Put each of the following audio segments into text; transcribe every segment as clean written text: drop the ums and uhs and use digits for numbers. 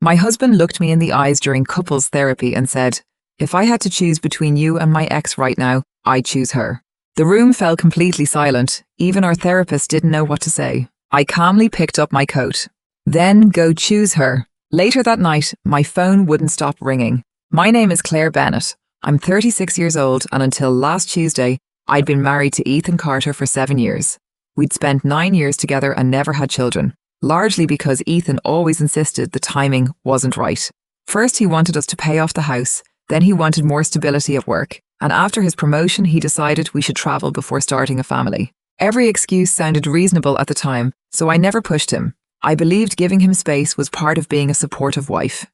My husband looked me in the eyes during couples therapy and said, "If I had to choose between you and my ex right now, I'd choose her." The room fell completely silent. Even our therapist didn't know what to say. I calmly picked up my coat. "Then go choose her." Later that night, my phone wouldn't stop ringing. "My name is Claire Bennett. I'm 36 years old, and until last Tuesday, I'd been married to Ethan Carter for 7 years. We'd spent 9 years together and never had children, largely because Ethan always insisted the timing wasn't right. First, he wanted us to pay off the house, then he wanted more stability at work, and after his promotion, he decided we should travel before starting a family. Every excuse sounded reasonable at the time, so I never pushed him. I believed giving him space was part of being a supportive wife.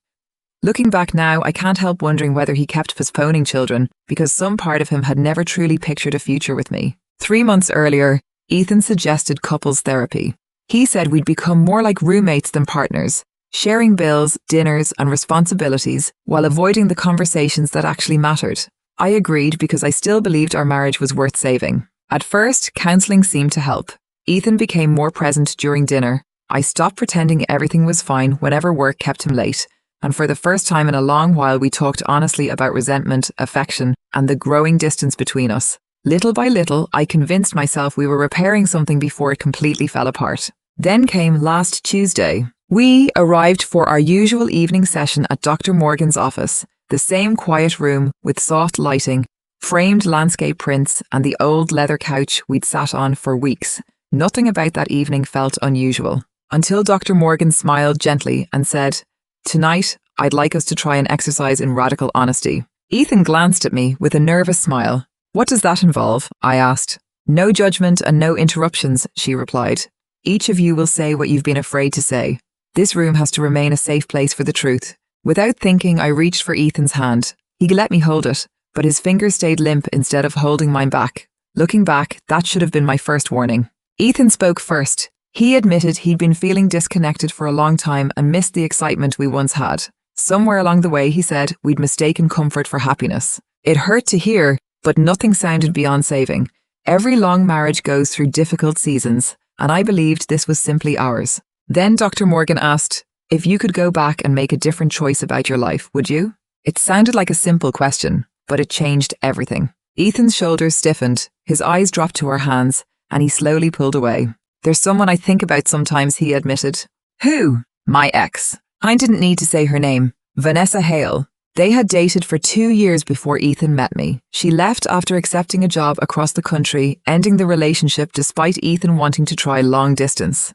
Looking back now, I can't help wondering whether he kept postponing children because some part of him had never truly pictured a future with me. 3 months earlier, Ethan suggested couples therapy. He said we'd become more like roommates than partners, sharing bills, dinners, and responsibilities while avoiding the conversations that actually mattered. I agreed because I still believed our marriage was worth saving. At first, counseling seemed to help. Ethan became more present during dinner. I stopped pretending everything was fine whenever work kept him late, and for the first time in a long while we talked honestly about resentment, affection, and the growing distance between us. Little by little, I convinced myself we were repairing something before it completely fell apart. Then came last Tuesday. We arrived for our usual evening session at Dr. Morgan's office, the same quiet room with soft lighting, framed landscape prints, and the old leather couch we'd sat on for weeks. Nothing about that evening felt unusual, until Dr. Morgan smiled gently and said, "Tonight, I'd like us to try an exercise in radical honesty." Ethan glanced at me with a nervous smile. "What does that involve?" I asked. "No judgment and no interruptions," she replied. "Each of you will say what you've been afraid to say. This room has to remain a safe place for the truth." Without thinking, I reached for Ethan's hand. He let me hold it, but his fingers stayed limp instead of holding mine back. Looking back, that should have been my first warning. Ethan spoke first. He admitted he'd been feeling disconnected for a long time and missed the excitement we once had. Somewhere along the way, he said, we'd mistaken comfort for happiness. It hurt to hear, but nothing sounded beyond saving. Every long marriage goes through difficult seasons, and I believed this was simply ours. Then Dr. Morgan asked, "If you could go back and make a different choice about your life, would you?" It sounded like a simple question, but it changed everything. Ethan's shoulders stiffened, his eyes dropped to our hands, and he slowly pulled away. "There's someone I think about sometimes," he admitted. "Who?" "My ex." I didn't need to say her name. Vanessa Hale. They had dated for 2 years before Ethan met me. She left after accepting a job across the country, ending the relationship despite Ethan wanting to try long distance.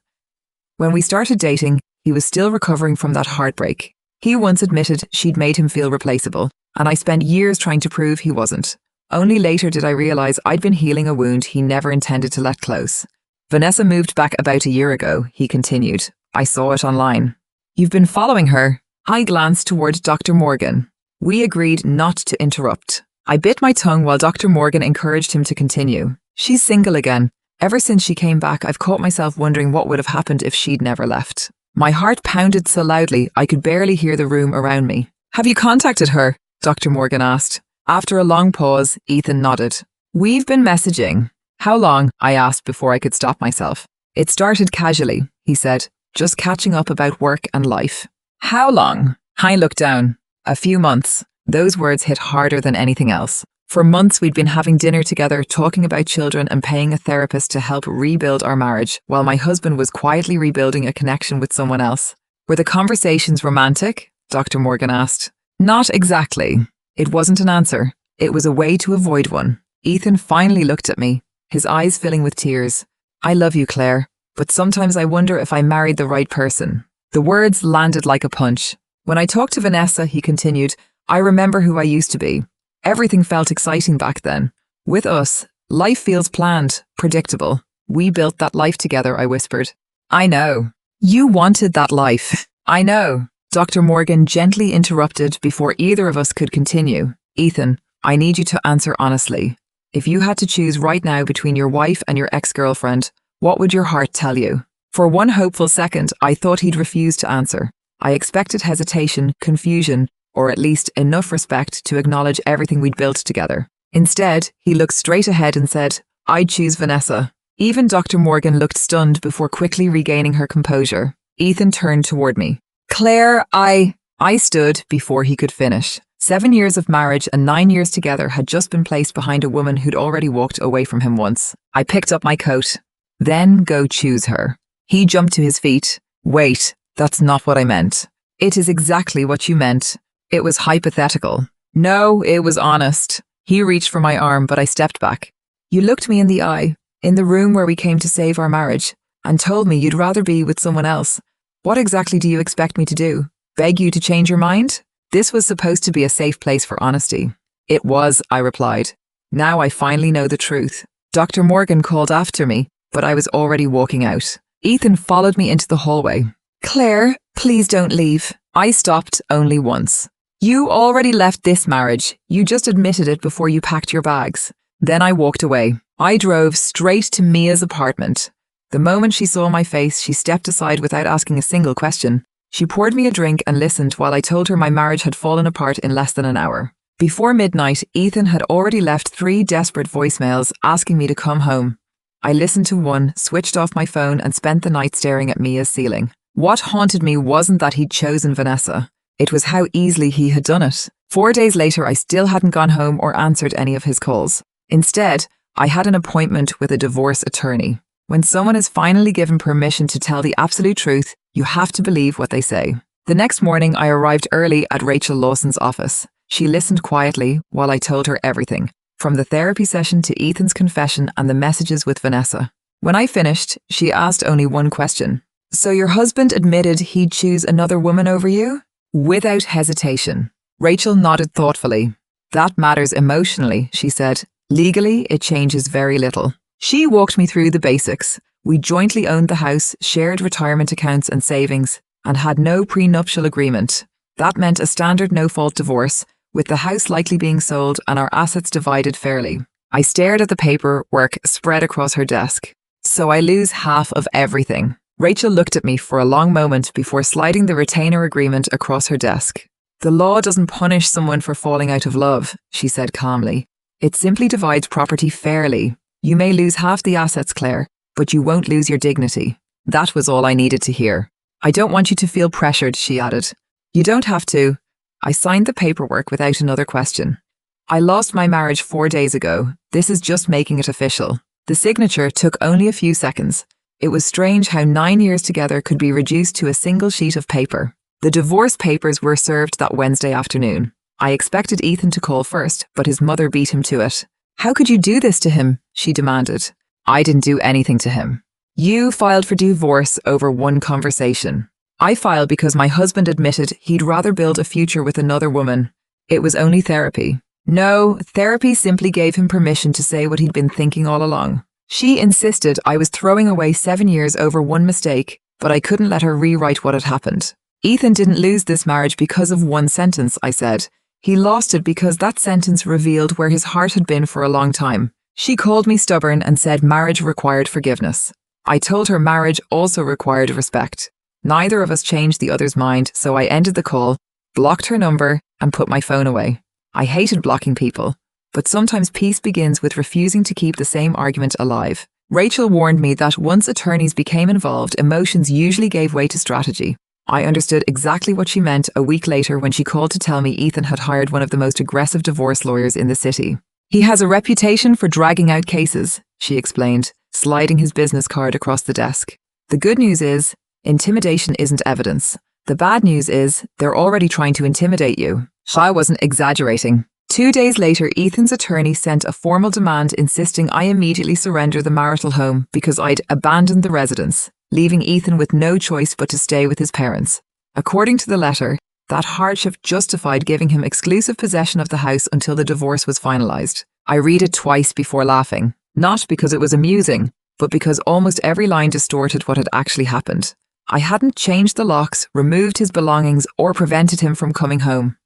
When we started dating, he was still recovering from that heartbreak. He once admitted she'd made him feel replaceable, and I spent years trying to prove he wasn't. Only later did I realize I'd been healing a wound he never intended to let close. "Vanessa moved back about a year ago," he continued. "I saw it online." "You've been following her?" I glanced toward Dr. Morgan. We agreed not to interrupt. I bit my tongue while Dr. Morgan encouraged him to continue. "She's single again. Ever since she came back, I've caught myself wondering what would have happened if she'd never left." My heart pounded so loudly I could barely hear the room around me. "Have you contacted her?" Dr. Morgan asked. After a long pause, Ethan nodded. "We've been messaging." "How long?" I asked before I could stop myself. "It started casually," he said, "just catching up about work and life." "How long?" I looked down. "A few months." Those words hit harder than anything else. For months we'd been having dinner together, talking about children and paying a therapist to help rebuild our marriage, while my husband was quietly rebuilding a connection with someone else. "Were the conversations romantic?" Dr. Morgan asked. "Not exactly." It wasn't an answer. It was a way to avoid one. Ethan finally looked at me, his eyes filling with tears. "I love you, Claire, but sometimes I wonder if I married the right person." The words landed like a punch. "When I talked to Vanessa," he continued, "I remember who I used to be. Everything felt exciting back then. With us, life feels planned, predictable. We built that life together," I whispered. "I know. You wanted that life." "I know." Dr. Morgan gently interrupted before either of us could continue. "Ethan, I need you to answer honestly. If you had to choose right now between your wife and your ex-girlfriend, what would your heart tell you?" For one hopeful second, I thought he'd refuse to answer. I expected hesitation, confusion, or at least enough respect to acknowledge everything we'd built together. Instead, he looked straight ahead and said, "I'd choose Vanessa." Even Dr. Morgan looked stunned before quickly regaining her composure. Ethan turned toward me. Claire, I stood before he could finish. 7 years of marriage and 9 years together had just been placed behind a woman who'd already walked away from him once. I picked up my coat. Then go choose her. He jumped to his feet. Wait, that's not what I meant. It is exactly what you meant. It was hypothetical. No, it was honest. He reached for my arm, but I stepped back. You looked me in the eye, in the room where we came to save our marriage, and told me you'd rather be with someone else. What exactly do you expect me to do? Beg you to change your mind? This was supposed to be a safe place for honesty. It was, I replied. Now I finally know the truth. Dr. Morgan called after me, but I was already walking out. Ethan followed me into the hallway. Claire, please don't leave. I stopped only once. You already left this marriage. You just admitted it before you packed your bags. Then I walked away. I drove straight to Mia's apartment. The moment she saw my face, she stepped aside without asking a single question. She poured me a drink and listened while I told her my marriage had fallen apart in less than an hour. Before midnight, Ethan had already left 3 desperate voicemails asking me to come home. I listened to one, switched off my phone, and spent the night staring at Mia's ceiling. What haunted me wasn't that he'd chosen Vanessa. It was how easily he had done it. 4 days later, I still hadn't gone home or answered any of his calls. Instead, I had an appointment with a divorce attorney. When someone is finally given permission to tell the absolute truth, you have to believe what they say. The next morning, I arrived early at Rachel Lawson's office. She listened quietly while I told her everything, from the therapy session to Ethan's confession and the messages with Vanessa. When I finished, she asked only one question. So your husband admitted he'd choose another woman over you? Without hesitation. Rachel nodded thoughtfully. That matters emotionally, she said. Legally, it changes very little. She walked me through the basics. We jointly owned the house, shared retirement accounts and savings, and had no prenuptial agreement. That meant a standard no-fault divorce, with the house likely being sold and our assets divided fairly. I stared at the paperwork spread across her desk. So I lose half of everything. Rachel looked at me for a long moment before sliding the retainer agreement across her desk. The law doesn't punish someone for falling out of love, she said calmly. It simply divides property fairly. You may lose half the assets, Claire, but you won't lose your dignity. That was all I needed to hear. I don't want you to feel pressured, she added. You don't have to. I signed the paperwork without another question. I lost my marriage 4 days ago. This is just making it official. The signature took only a few seconds. It was strange how 9 years together could be reduced to a single sheet of paper. The divorce papers were served that Wednesday afternoon. I expected Ethan to call first, but his mother beat him to it. How could you do this to him? She demanded. I didn't do anything to him. You filed for divorce over one conversation. I filed because my husband admitted he'd rather build a future with another woman. It was only therapy. No, therapy simply gave him permission to say what he'd been thinking all along. She insisted I was throwing away 7 years over one mistake, but I couldn't let her rewrite what had happened. Ethan didn't lose this marriage because of one sentence, I said. He lost it because that sentence revealed where his heart had been for a long time. She called me stubborn and said marriage required forgiveness. I told her marriage also required respect. Neither of us changed the other's mind, so I ended the call, blocked her number, and put my phone away. I hated blocking people, but sometimes peace begins with refusing to keep the same argument alive. Rachel warned me that once attorneys became involved, emotions usually gave way to strategy. I understood exactly what she meant a week later when she called to tell me Ethan had hired one of the most aggressive divorce lawyers in the city. He has a reputation for dragging out cases, she explained, sliding his business card across the desk. The good news is, intimidation isn't evidence. The bad news is, they're already trying to intimidate you. I wasn't exaggerating. 2 days later, Ethan's attorney sent a formal demand insisting I immediately surrender the marital home because I'd abandoned the residence, leaving Ethan with no choice but to stay with his parents. According to the letter, that hardship justified giving him exclusive possession of the house until the divorce was finalized. I read it twice before laughing, not because it was amusing, but because almost every line distorted what had actually happened. I hadn't changed the locks, removed his belongings, or prevented him from coming home.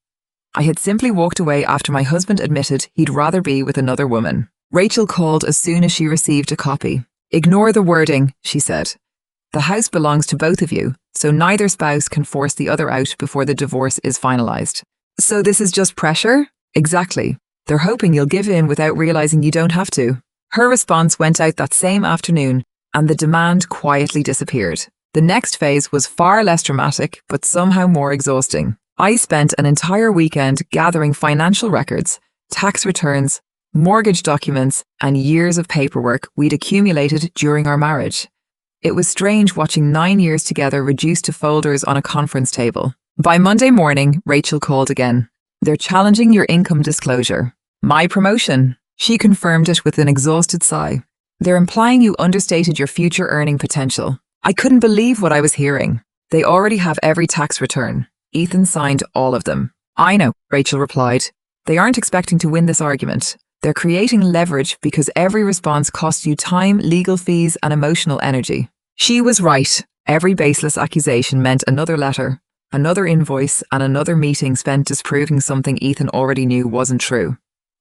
I had simply walked away after my husband admitted he'd rather be with another woman. Rachel called as soon as she received a copy. Ignore the wording, she said. The house belongs to both of you, so neither spouse can force the other out before the divorce is finalized. So this is just pressure? Exactly. They're hoping you'll give in without realizing you don't have to. Her response went out that same afternoon, and the demand quietly disappeared. The next phase was far less dramatic, but somehow more exhausting. I spent an entire weekend gathering financial records, tax returns, mortgage documents, and years of paperwork we'd accumulated during our marriage. It was strange watching 9 years together reduced to folders on a conference table. By Monday morning, Rachel called again. "They're challenging your income disclosure." "My promotion." She confirmed it with an exhausted sigh. "They're implying you understated your future earning potential." I couldn't believe what I was hearing. "They already have every tax return." Ethan signed all of them. "I know," Rachel replied. "They aren't expecting to win this argument. They're creating leverage because every response costs you time, legal fees, and emotional energy." She was right. Every baseless accusation meant another letter, another invoice, and another meeting spent disproving something Ethan already knew wasn't true.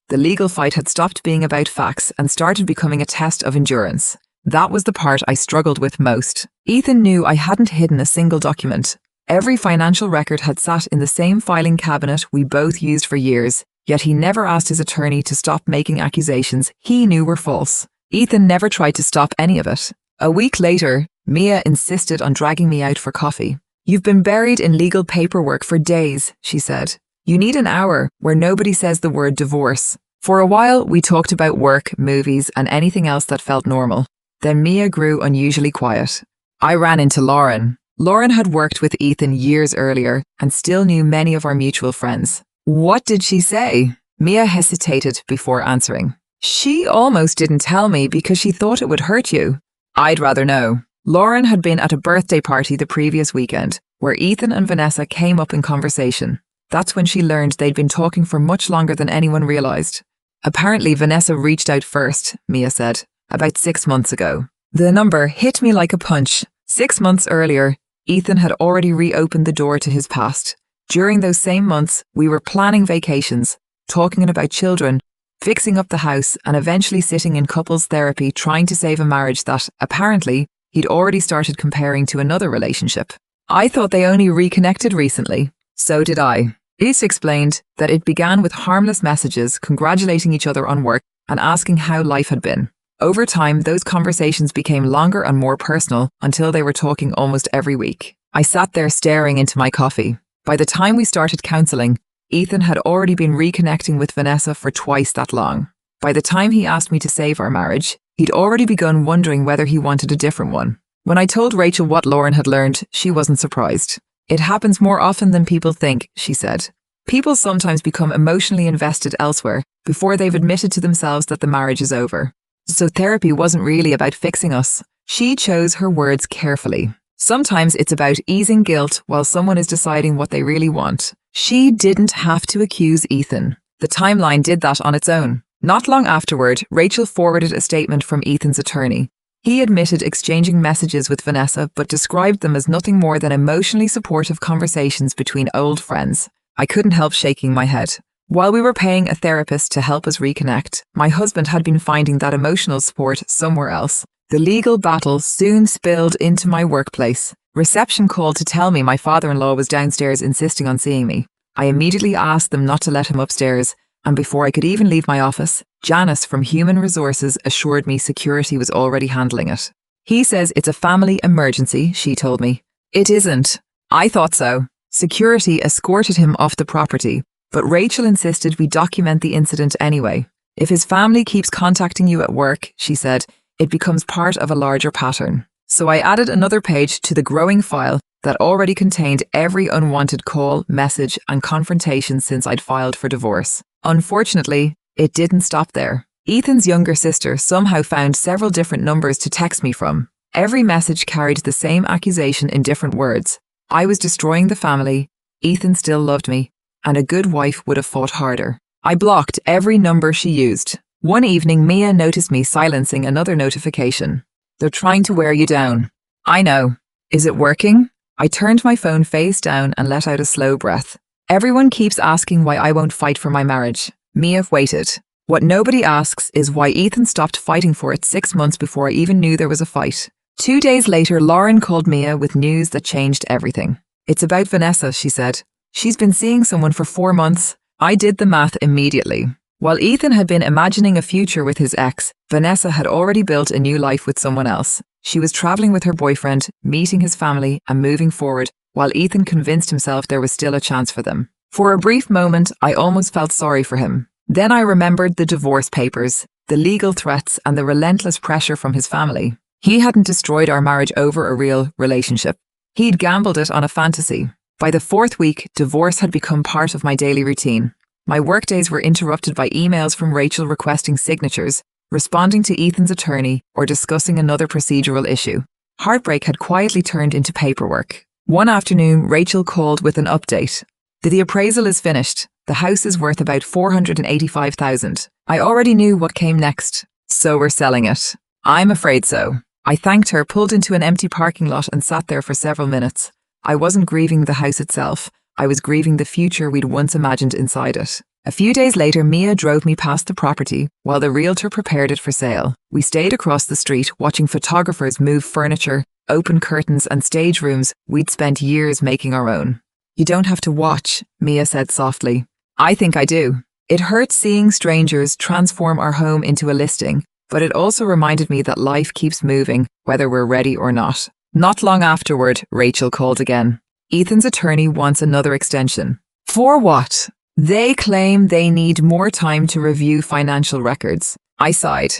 The legal fight had stopped being about facts and started becoming a test of endurance. That was the part I struggled with most. Ethan knew I hadn't hidden a single document. Every financial record had sat in the same filing cabinet we both used for years, yet he never asked his attorney to stop making accusations he knew were false. Ethan never tried to stop any of it. A week later, Mia insisted on dragging me out for coffee. "You've been buried in legal paperwork for days," she said. "You need an hour where nobody says the word divorce." For a while, we talked about work, movies, and anything else that felt normal. Then Mia grew unusually quiet. I ran into Lauren. Lauren had worked with Ethan years earlier and still knew many of our mutual friends. "What did she say?" Mia hesitated before answering. "She almost didn't tell me because she thought it would hurt you." "I'd rather know." Lauren had been at a birthday party the previous weekend, where Ethan and Vanessa came up in conversation. That's when she learned they'd been talking for much longer than anyone realized. "Apparently Vanessa reached out first," Mia said, "about 6 months ago." The number hit me like a punch. 6 months earlier, Ethan had already reopened the door to his past. During those same months, we were planning vacations, talking about children, fixing up the house, and eventually sitting in couples therapy trying to save a marriage that, apparently, he'd already started comparing to another relationship. I thought they only reconnected recently. So did I. It explained that it began with harmless messages congratulating each other on work and asking how life had been. Over time, those conversations became longer and more personal until they were talking almost every week. I sat there staring into my coffee. By the time we started counseling, Ethan had already been reconnecting with Vanessa for twice that long. By the time he asked me to save our marriage, he'd already begun wondering whether he wanted a different one. When I told Rachel what Lauren had learned, she wasn't surprised. "It happens more often than people think," she said. "People sometimes become emotionally invested elsewhere before they've admitted to themselves that the marriage is over. So therapy wasn't really about fixing us." She chose her words carefully. "Sometimes it's about easing guilt while someone is deciding what they really want." She didn't have to accuse Ethan. The timeline did that on its own. Not long afterward, Rachel forwarded a statement from Ethan's attorney. He admitted exchanging messages with Vanessa but described them as nothing more than emotionally supportive conversations between old friends. I couldn't help shaking my head. While we were paying a therapist to help us reconnect, my husband had been finding that emotional support somewhere else. The legal battle soon spilled into my workplace. Reception called to tell me my father-in-law was downstairs insisting on seeing me. I immediately asked them not to let him upstairs, and before I could even leave my office, Janice from Human Resources assured me security was already handling it. "He says it's a family emergency," she told me. "It isn't." I thought so. Security escorted him off the property, but Rachel insisted we document the incident anyway. "If his family keeps contacting you at work," she said, "it becomes part of a larger pattern." So I added another page to the growing file that already contained every unwanted call, message, and confrontation since I'd filed for divorce. Unfortunately, it didn't stop there. Ethan's younger sister somehow found several different numbers to text me from. Every message carried the same accusation in different words. I was destroying the family, Ethan still loved me, and a good wife would have fought harder. I blocked every number she used. One evening, Mia noticed me silencing another notification. "They're trying to wear you down." "I know. Is it working?" I turned my phone face down and let out a slow breath. "Everyone keeps asking why I won't fight for my marriage." Mia waited. "What nobody asks is why Ethan stopped fighting for it 6 months before I even knew there was a fight." 2 days later, Lauren called Mia with news that changed everything. "It's about Vanessa," she said. "She's been seeing someone for 4 months. I did the math immediately. While Ethan had been imagining a future with his ex, Vanessa had already built a new life with someone else. She was traveling with her boyfriend, meeting his family, and moving forward, while Ethan convinced himself there was still a chance for them. For a brief moment, I almost felt sorry for him. Then I remembered the divorce papers, the legal threats, and the relentless pressure from his family. He hadn't destroyed our marriage over a real relationship. He'd gambled it on a fantasy. By the 4th week, divorce had become part of my daily routine. My workdays were interrupted by emails from Rachel requesting signatures, responding to Ethan's attorney, or discussing another procedural issue. Heartbreak had quietly turned into paperwork. One afternoon, Rachel called with an update. The appraisal is finished. The house is worth about $485,000. I already knew what came next. So we're selling it. I'm afraid so. I thanked her, pulled into an empty parking lot, and sat there for several minutes. I wasn't grieving the house itself. I was grieving the future we'd once imagined inside it. A few days later, Mia drove me past the property while the realtor prepared it for sale. We stayed across the street, watching photographers move furniture, open curtains, and stage rooms we'd spent years making our own. You don't have to watch, Mia said softly. I think I do. It hurts seeing strangers transform our home into a listing, but it also reminded me that life keeps moving, whether we're ready or not. Not long afterward, Rachel called again. Ethan's attorney wants another extension. For what? They claim they need more time to review financial records. I sighed.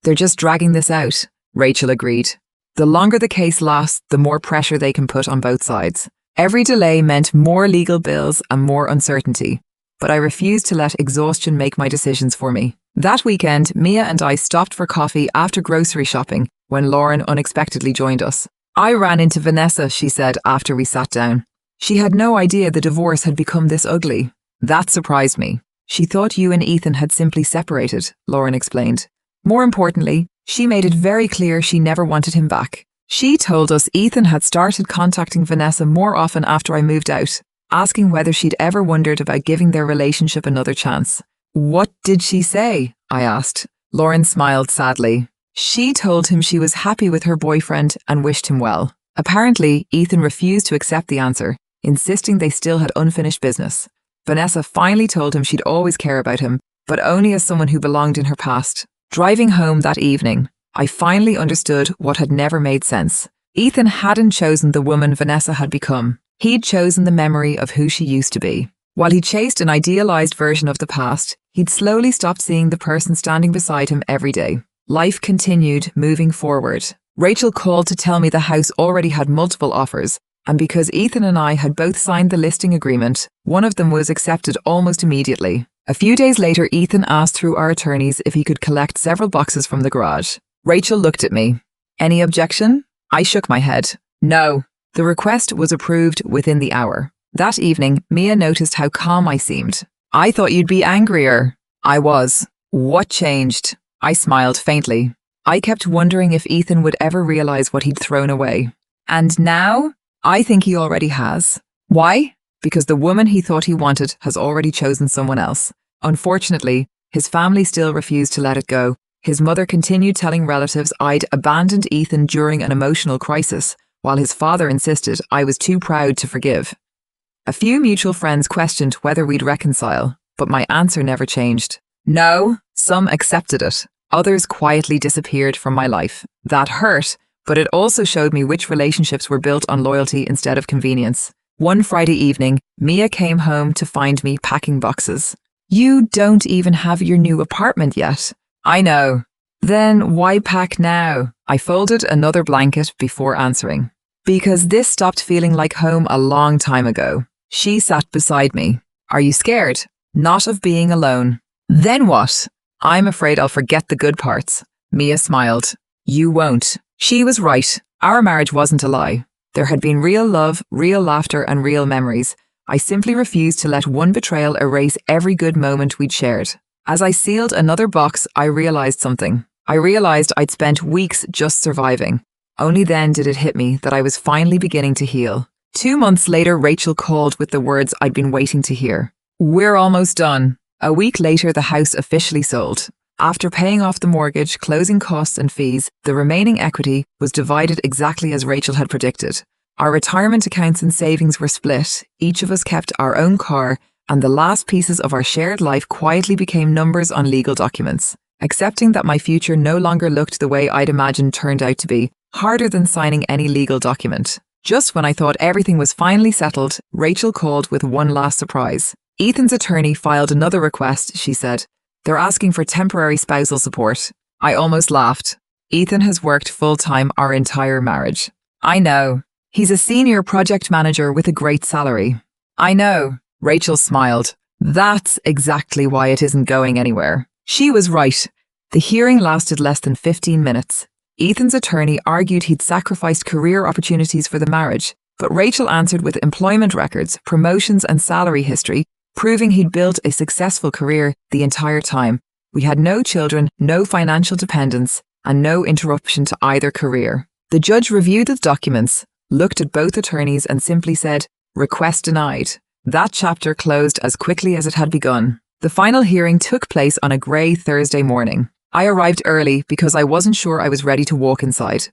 They're just dragging this out, Rachel agreed. The longer the case lasts, the more pressure they can put on both sides. Every delay meant more legal bills and more uncertainty, but I refused to let exhaustion make my decisions for me. That weekend, Mia and I stopped for coffee after grocery shopping when Lauren unexpectedly joined us. I ran into Vanessa, she said after we sat down. She had no idea the divorce had become this ugly. That surprised me. She thought you and Ethan had simply separated, Lauren explained. More importantly, she made it very clear she never wanted him back. She told us Ethan had started contacting Vanessa more often after I moved out, asking whether she'd ever wondered about giving their relationship another chance. What did she say? I asked. Lauren smiled sadly. She told him she was happy with her boyfriend and wished him well. Apparently, Ethan refused to accept the answer, insisting they still had unfinished business. Vanessa finally told him she'd always care about him, but only as someone who belonged in her past. Driving home that evening, I finally understood what had never made sense. Ethan hadn't chosen the woman Vanessa had become. He'd chosen the memory of who she used to be. While he chased an idealized version of the past, he'd slowly stopped seeing the person standing beside him every day. Life continued, moving forward. Rachel called to tell me the house already had multiple offers, and because Ethan and I had both signed the listing agreement, one of them was accepted almost immediately. A few days later, Ethan asked through our attorneys if he could collect several boxes from the garage. Rachel looked at me. Any objection? I shook my head. No. The request was approved within the hour. That evening, Mia noticed how calm I seemed. I thought you'd be angrier. I was. What changed? I smiled faintly. I kept wondering if Ethan would ever realize what he'd thrown away. And now? I think he already has. Why? Because the woman he thought he wanted has already chosen someone else. Unfortunately, his family still refused to let it go. His mother continued telling relatives I'd abandoned Ethan during an emotional crisis, while his father insisted I was too proud to forgive. A few mutual friends questioned whether we'd reconcile, but my answer never changed. No, some accepted it. Others quietly disappeared from my life. That hurt, but it also showed me which relationships were built on loyalty instead of convenience. One Friday evening, Mia came home to find me packing boxes. You don't even have your new apartment yet. I know. Then why pack now? I folded another blanket before answering. Because this stopped feeling like home a long time ago. She sat beside me. Are you scared? Not of being alone. Then what? I'm afraid I'll forget the good parts. Mia smiled. You won't. She was right. Our marriage wasn't a lie. There had been real love, real laughter, and real memories. I simply refused to let one betrayal erase every good moment we'd shared. As I sealed another box, I realized something. I realized I'd spent weeks just surviving. Only then did it hit me that I was finally beginning to heal. 2 months later, Rachel called with the words I'd been waiting to hear. We're almost done. A week later, the house officially sold. After paying off the mortgage, closing costs and fees, the remaining equity was divided exactly as Rachel had predicted. Our retirement accounts and savings were split. Each of us kept our own car, and the last pieces of our shared life quietly became numbers on legal documents. Accepting that my future no longer looked the way I'd imagined turned out to be, harder than signing any legal document. Just when I thought everything was finally settled, Rachel called with one last surprise. Ethan's attorney filed another request, she said. They're asking for temporary spousal support. I almost laughed. Ethan has worked full-time our entire marriage. I know. He's a senior project manager with a great salary. I know. Rachel smiled. That's exactly why it isn't going anywhere. She was right. The hearing lasted less than 15 minutes. Ethan's attorney argued he'd sacrificed career opportunities for the marriage, but Rachel answered with employment records, promotions and salary history, proving he'd built a successful career the entire time. We had no children, no financial dependence, and no interruption to either career. The judge reviewed the documents, looked at both attorneys and simply said, "Request denied." That chapter closed as quickly as it had begun. The final hearing took place on a grey Thursday morning. I arrived early because I wasn't sure I was ready to walk inside.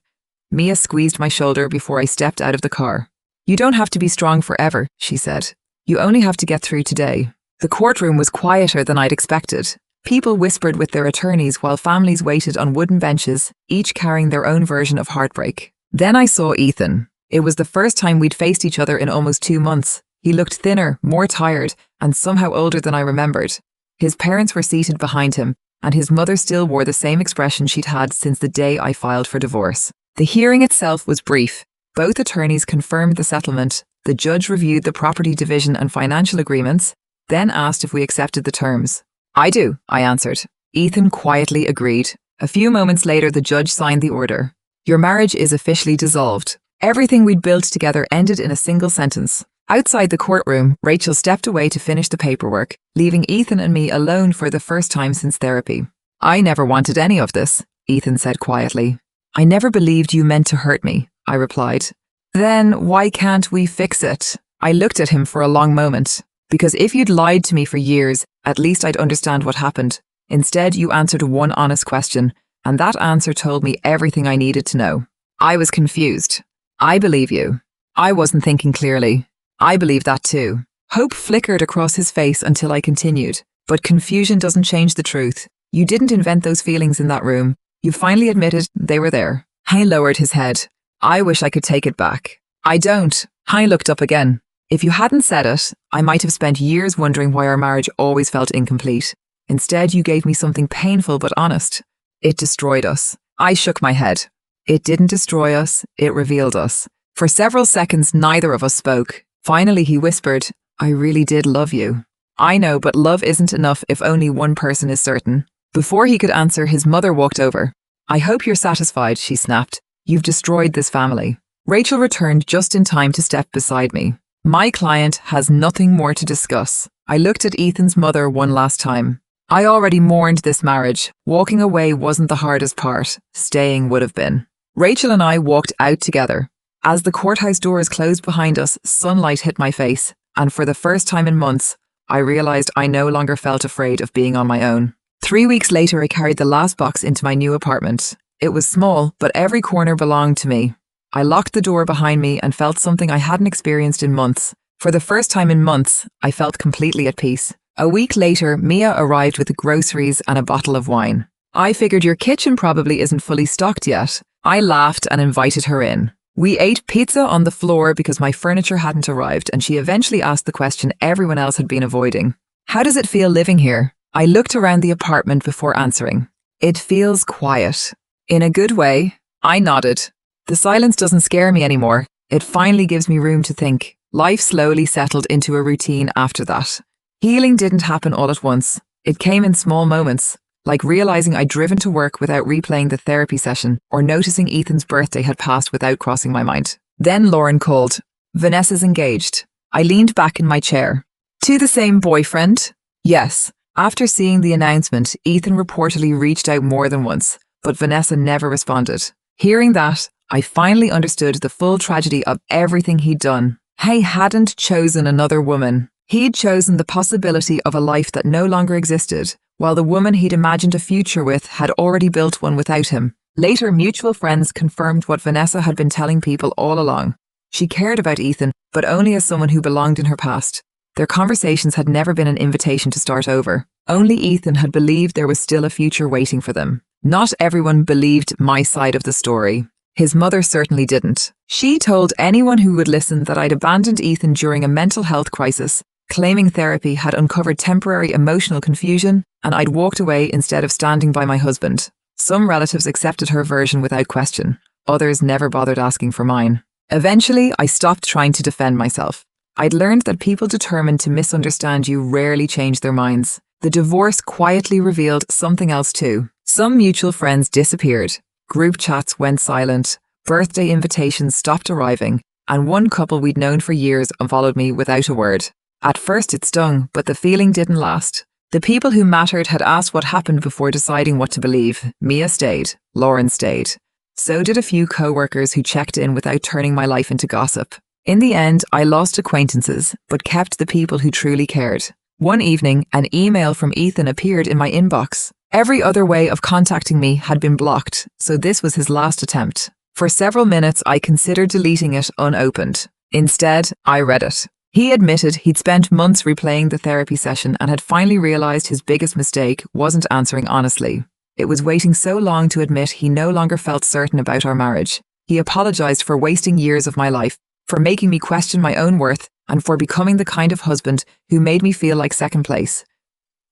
Mia squeezed my shoulder before I stepped out of the car. "You don't have to be strong forever," she said. "You only have to get through today." The courtroom was quieter than I'd expected. People whispered with their attorneys while families waited on wooden benches, each carrying their own version of heartbreak. Then I saw Ethan. It was the first time we'd faced each other in almost 2 months. He looked thinner, more tired, and somehow older than I remembered. His parents were seated behind him, and his mother still wore the same expression she'd had since the day I filed for divorce. The hearing itself was brief. Both attorneys confirmed the settlement. The judge reviewed the property division and financial agreements, then asked if we accepted the terms. "I do," I answered. Ethan quietly agreed. A few moments later, the judge signed the order. "Your marriage is officially dissolved." Everything we'd built together ended in a single sentence. Outside the courtroom, Rachel stepped away to finish the paperwork, leaving Ethan and me alone for the first time since therapy. "I never wanted any of this," Ethan said quietly. "I never believed you meant to hurt me," I replied. "Then why can't we fix it?" I looked at him for a long moment. "Because if you'd lied to me for years, at least I'd understand what happened. Instead, you answered one honest question, and that answer told me everything I needed to know." I was confused. "I believe you." I wasn't thinking clearly. "I believe that too." Hope flickered across his face until I continued. "But confusion doesn't change the truth. You didn't invent those feelings in that room. You finally admitted they were there." He lowered his head. "I wish I could take it back." "I don't." He looked up again. "If you hadn't said it, I might have spent years wondering why our marriage always felt incomplete. Instead, you gave me something painful but honest. It destroyed us." I shook my head. "It didn't destroy us, it revealed us." For several seconds, neither of us spoke. Finally, he whispered, "I really did love you." "I know, but love isn't enough if only one person is certain." Before he could answer, his mother walked over. "I hope you're satisfied," she snapped. "You've destroyed this family." Rachel returned just in time to step beside me. "My client has nothing more to discuss." I looked at Ethan's mother one last time. I already mourned this marriage. Walking away wasn't the hardest part. Staying would have been. Rachel and I walked out together. As the courthouse doors closed behind us, sunlight hit my face, and for the first time in months, I realized I no longer felt afraid of being on my own. 3 weeks later, I carried the last box into my new apartment. It was small, but every corner belonged to me. I locked the door behind me and felt something I hadn't experienced in months. For the first time in months, I felt completely at peace. A week later, Mia arrived with the groceries and a bottle of wine. "I figured your kitchen probably isn't fully stocked yet." I laughed and invited her in. We ate pizza on the floor because my furniture hadn't arrived, and she eventually asked the question everyone else had been avoiding. "How does it feel living here?" I looked around the apartment before answering. "It feels quiet." "In a good way?" I nodded. "The silence doesn't scare me anymore. It finally gives me room to think." Life slowly settled into a routine after that. Healing didn't happen all at once. It came in small moments, like realizing I'd driven to work without replaying the therapy session, or noticing Ethan's birthday had passed without crossing my mind. Then Lauren called. "Vanessa's engaged." I leaned back in my chair. "To the same boyfriend?" "Yes." After seeing the announcement, Ethan reportedly reached out more than once, but Vanessa never responded. Hearing that, I finally understood the full tragedy of everything he'd done. He hadn't chosen another woman. He'd chosen the possibility of a life that no longer existed, while the woman he'd imagined a future with had already built one without him. Later, mutual friends confirmed what Vanessa had been telling people all along. She cared about Ethan, but only as someone who belonged in her past. Their conversations had never been an invitation to start over. Only Ethan had believed there was still a future waiting for them. Not everyone believed my side of the story. His mother certainly didn't. She told anyone who would listen that I'd abandoned Ethan during a mental health crisis, claiming therapy had uncovered temporary emotional confusion, and I'd walked away instead of standing by my husband. Some relatives accepted her version without question. Others never bothered asking for mine. Eventually, I stopped trying to defend myself. I'd learned that people determined to misunderstand you rarely change their minds. The divorce quietly revealed something else too. Some mutual friends disappeared. Group chats went silent. Birthday invitations stopped arriving. And one couple we'd known for years unfollowed me without a word. At first it stung, but the feeling didn't last. The people who mattered had asked what happened before deciding what to believe. Mia stayed. Lauren stayed. So did a few co-workers who checked in without turning my life into gossip. In the end, I lost acquaintances, but kept the people who truly cared. One evening, an email from Ethan appeared in my inbox. Every other way of contacting me had been blocked, so this was his last attempt. For several minutes, I considered deleting it unopened. Instead, I read it. He admitted he'd spent months replaying the therapy session and had finally realized his biggest mistake wasn't answering honestly. It was waiting so long to admit he no longer felt certain about our marriage. He apologized for wasting years of my life, for making me question my own worth, and for becoming the kind of husband who made me feel like second place.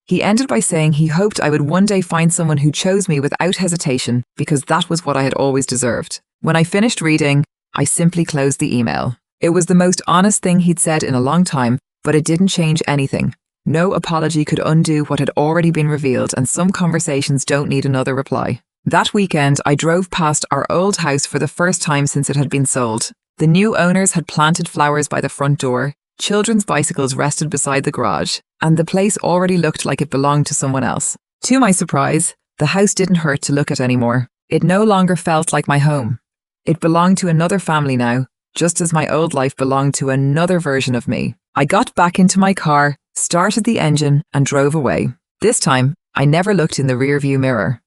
He ended by saying he hoped I would one day find someone who chose me without hesitation because that was what I had always deserved. When I finished reading, I simply closed the email. It was the most honest thing he'd said in a long time, but it didn't change anything. No apology could undo what had already been revealed, and some conversations don't need another reply. That weekend, I drove past our old house for the first time since it had been sold. The new owners had planted flowers by the front door, children's bicycles rested beside the garage, and the place already looked like it belonged to someone else. To my surprise, the house didn't hurt to look at anymore. It no longer felt like my home. It belonged to another family now, just as my old life belonged to another version of me. I got back into my car, started the engine, and drove away. This time, I never looked in the rearview mirror.